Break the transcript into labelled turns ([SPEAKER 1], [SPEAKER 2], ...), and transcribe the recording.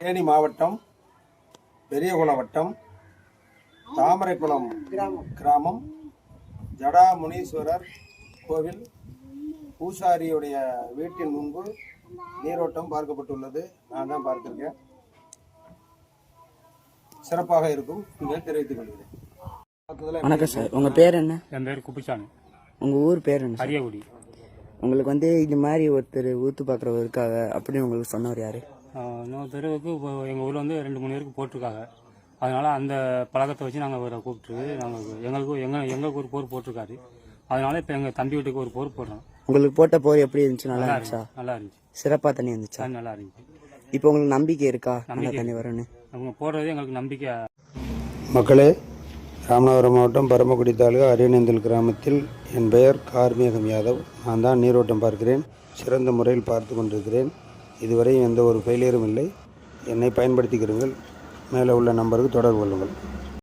[SPEAKER 1] தேனி மாவட்டம் பெரியகுளம் வட்டம் தாமரைக்குளம் கிராமம் ஜடாமுனீஸ்வரர் கோவில் பூசாரியுடைய வீட்டின் முன்பு நீரோட்டம் பார்க்கப்பட்டுள்ளது. நான் தான் பார்த்திருக்கேன். சிறப்பாக இருக்கும் என்று தெரிவித்துக் கொள்கிறேன்.
[SPEAKER 2] வணக்கம் சார், உங்க பேர் என்ன?
[SPEAKER 3] என் பேர் குப்பிச்சாமி.
[SPEAKER 2] உங்க ஊர் பேர் என்ன?
[SPEAKER 3] அரியகுடி.
[SPEAKER 2] உங்களுக்கு இது மாதிரி ஒருத்தர் ஊத்து பாக்குறவர் இருக்காங்க அப்படின்னு உங்களுக்கு சொன்னவர் யாரு?
[SPEAKER 3] இன்னொரு தெருவுக்கு இப்போ எங்கள் ஊரில் 2-3 பேருக்கு போட்டிருக்காங்க. அதனால அந்த பழக்கத்தை வச்சு நாங்கள் அவரை கூப்பிட்டு எங்களுக்கு ஒரு போர் போட்டிருக்காரு. அதனால இப்போ எங்கள் தம்பி வீட்டுக்கு ஒரு போர் போடுறோம்.
[SPEAKER 2] உங்களுக்கு போட்ட போர் எப்படி இருந்துச்சு? நல்லா இருந்துச்சா?
[SPEAKER 3] நல்லா இருந்துச்சு.
[SPEAKER 2] சிறப்பாக தண்ணி இருந்துச்சா?
[SPEAKER 3] நல்லா இருந்துச்சு.
[SPEAKER 2] இப்போ உங்களுக்கு நம்பிக்கை இருக்கா நல்லா தண்ணி வரும்னு?
[SPEAKER 3] அவங்க போடுறது எங்களுக்கு நம்பிக்கை.
[SPEAKER 1] மக்களே, ராமநாதபுரம் மாவட்டம் பரமக்குடி தாலுகா அரியநேந்தல் கிராமத்தில் என் பெயர் கார்மேகம் யாதவ். நான் தான் நீரோட்டம் பார்க்கிறேன். சிறந்த முறையில் பார்த்து கொண்டிருக்கிறேன். இதுவரை எந்த ஒரு ஃபெயிலியரும் இல்லை. என்னை பயன்படுத்திக்கிறீர்கள். மேலே உள்ள நம்பருக்கு தொடர்பு கொள்ளுங்கள்.